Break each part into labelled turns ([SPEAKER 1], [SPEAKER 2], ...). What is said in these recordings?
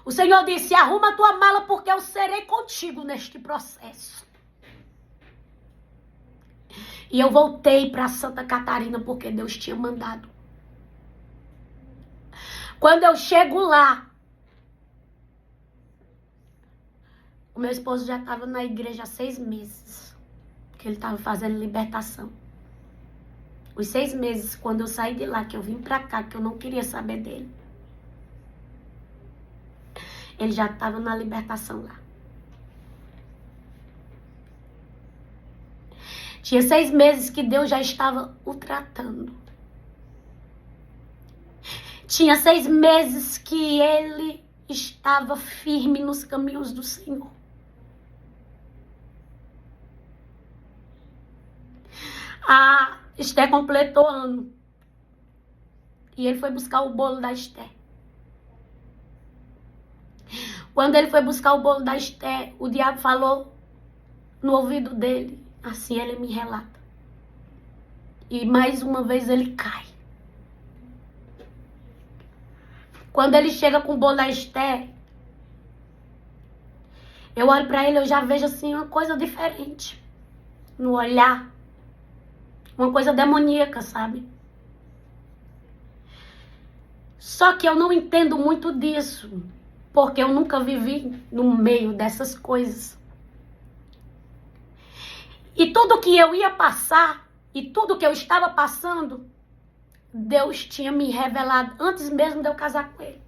[SPEAKER 1] O Senhor disse, arruma a tua mala porque eu serei contigo neste processo. E eu voltei para Santa Catarina porque Deus tinha mandado. Quando eu chego lá, o meu esposo já estava na igreja há 6 meses. Que ele estava fazendo libertação. Os 6 meses, quando eu saí de lá, que eu vim pra cá, que eu não queria saber dele. Ele já estava na libertação lá. Tinha 6 meses que Deus já estava o tratando. Tinha 6 meses que ele estava firme nos caminhos do Senhor. A Esther completou ano. E ele foi buscar o bolo da Esther. Quando ele foi buscar o bolo da Esther, o diabo falou no ouvido dele. Assim ele me relata. E mais uma vez ele cai. Quando ele chega com o bolo da Esther, eu olho pra ele, eu já vejo assim uma coisa diferente no olhar. Uma coisa demoníaca, sabe? Só que eu não entendo muito disso, porque eu nunca vivi no meio dessas coisas. E tudo que eu ia passar, e tudo que eu estava passando, Deus tinha me revelado antes mesmo de eu casar com ele.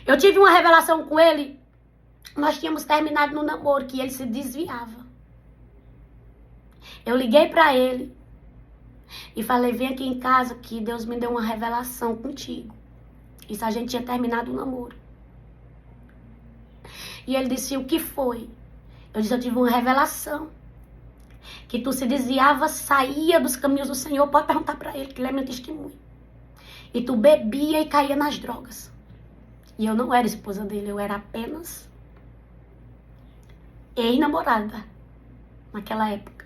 [SPEAKER 1] Eu tive uma revelação com ele, nós tínhamos terminado no namoro, que ele se desviava. Eu liguei pra ele e falei, vem aqui em casa que Deus me deu uma revelação contigo. Isso a gente tinha terminado o namoro. E ele disse, o que foi? Eu disse, eu tive uma revelação. Que tu se desviava, saía dos caminhos do Senhor. Pode perguntar pra ele, que ele é meu testemunho. E tu bebia e caía nas drogas. E eu não era esposa dele, eu era apenas ex-namorada naquela época.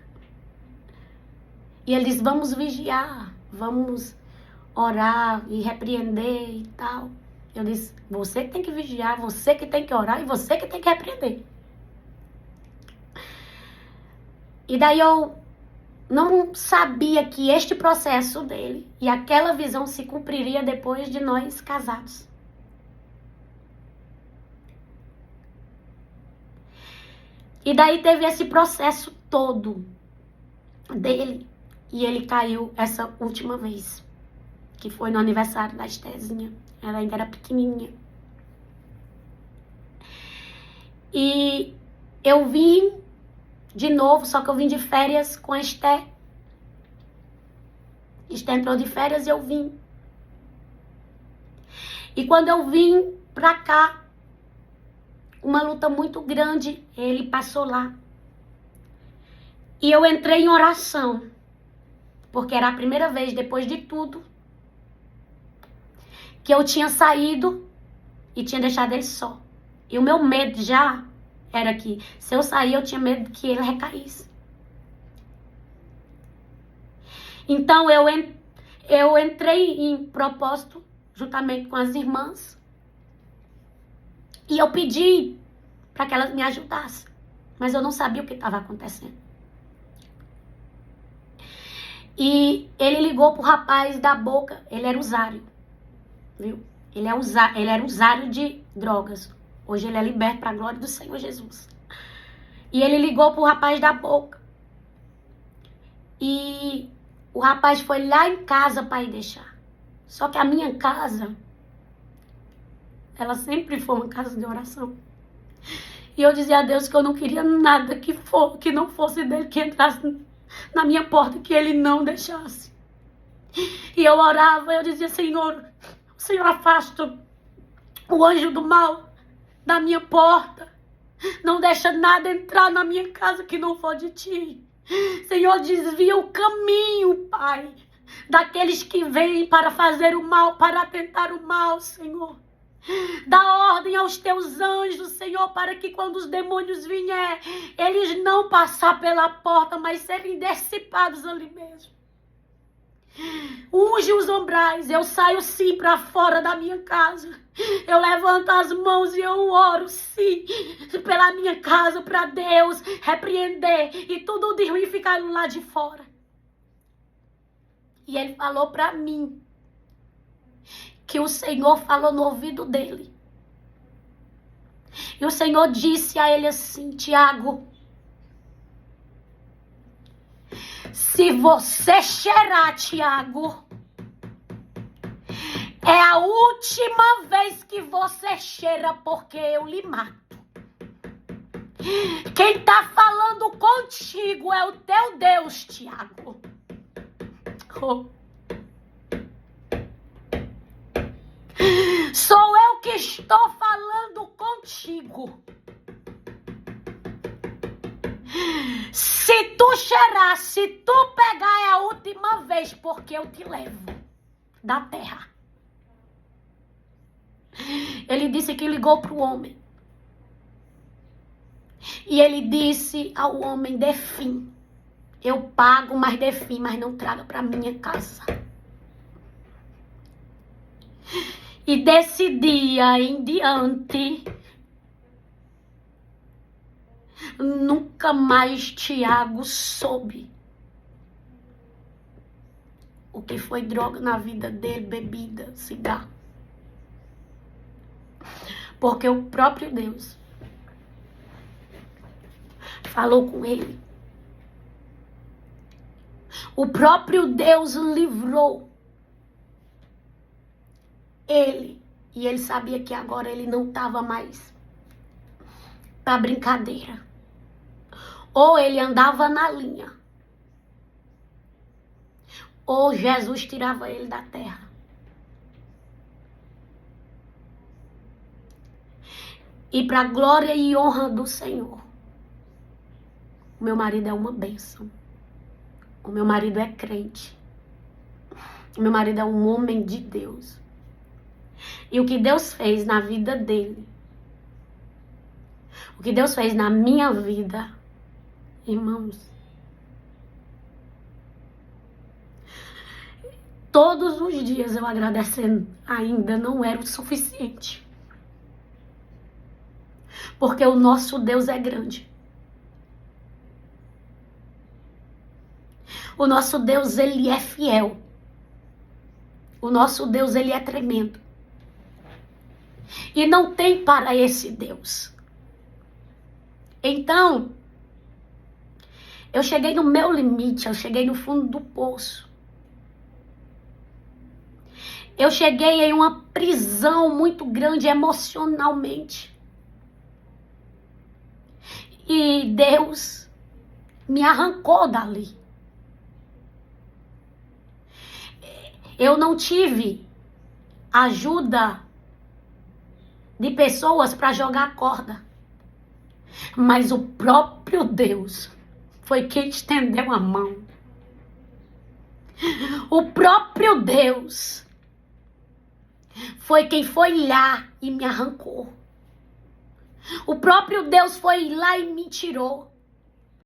[SPEAKER 1] E ele disse, vamos vigiar, vamos orar e repreender e tal. Eu disse, você que tem que vigiar, você que tem que orar e você que tem que repreender. E daí eu não sabia que este processo dele e aquela visão se cumpriria depois de nós casados. E daí teve esse processo todo dele. E ele caiu essa última vez, que foi no aniversário da Estherzinha. Ela ainda era pequenininha. E eu vim de novo, só que eu vim de férias com a Esther. Esther entrou de férias e eu vim. E quando eu vim pra cá, uma luta muito grande, ele passou lá. E eu entrei em oração. Porque era a primeira vez, depois de tudo, que eu tinha saído e tinha deixado ele só. E o meu medo já era que, se eu sair, eu tinha medo que ele recaísse. Então, eu entrei em propósito, juntamente com as irmãs, e eu pedi para que elas me ajudassem. Mas eu não sabia o que estava acontecendo. E ele ligou pro rapaz da boca, ele era usuário, viu? Ele era usuário de drogas. Hoje ele é liberto para a glória do Senhor Jesus. E ele ligou pro rapaz da boca. E o rapaz foi lá em casa para ir deixar. Só que a minha casa, ela sempre foi uma casa de oração. E eu dizia a Deus que eu não queria nada que não fosse dele, que entrasse na minha porta, que ele não deixasse. E eu orava, eu dizia, Senhor, o Senhor afasta o anjo do mal da minha porta. Não deixa nada entrar na minha casa que não for de ti. Senhor, desvia o caminho, Pai, daqueles que vêm para fazer o mal, para atentar o mal, Senhor. Dá ordem aos teus anjos, Senhor, para que quando os demônios vier, eles não passar pela porta, mas serem dissipados ali mesmo. Unge os umbrais. Eu saio sim para fora da minha casa. Eu levanto as mãos e eu oro sim pela minha casa, para Deus repreender e tudo de ruim ficar lá de fora. E ele falou para mim que o Senhor falou no ouvido dele. E o Senhor disse a ele assim: Tiago, se você cheirar, Tiago, é a última vez que você cheira, porque eu lhe mato. Quem tá falando contigo é o teu Deus, Tiago. Oh. Sou eu que estou falando contigo. Se tu cheirar, se tu pegar, é a última vez, porque eu te levo da terra. Ele disse que ligou para o homem. E ele disse ao homem: dê fim. Eu pago, mas dê fim, mas não traga para minha casa. E desse dia em diante, nunca mais Tiago soube o que foi droga na vida dele, bebida, cigarro. Porque o próprio Deus falou com ele. O próprio Deus livrou ele. E ele sabia que agora ele não estava mais para brincadeira. Ou ele andava na linha, ou Jesus tirava ele da terra. E para a glória e honra do Senhor, o meu marido é uma bênção. O meu marido é crente. O meu marido é um homem de Deus. E o que Deus fez na vida dele, o que Deus fez na minha vida, irmãos, todos os dias eu agradecendo ainda não era o suficiente. Porque o nosso Deus é grande. O nosso Deus, ele é fiel. O nosso Deus, ele é tremendo. E não tem para esse Deus. Então, eu cheguei no meu limite, eu cheguei no fundo do poço. Eu cheguei em uma prisão muito grande emocionalmente. E Deus me arrancou dali. Eu não tive ajuda de pessoas para jogar corda. Mas o próprio Deus foi quem estendeu a mão. O próprio Deus foi quem foi lá e me arrancou. O próprio Deus foi lá e me tirou.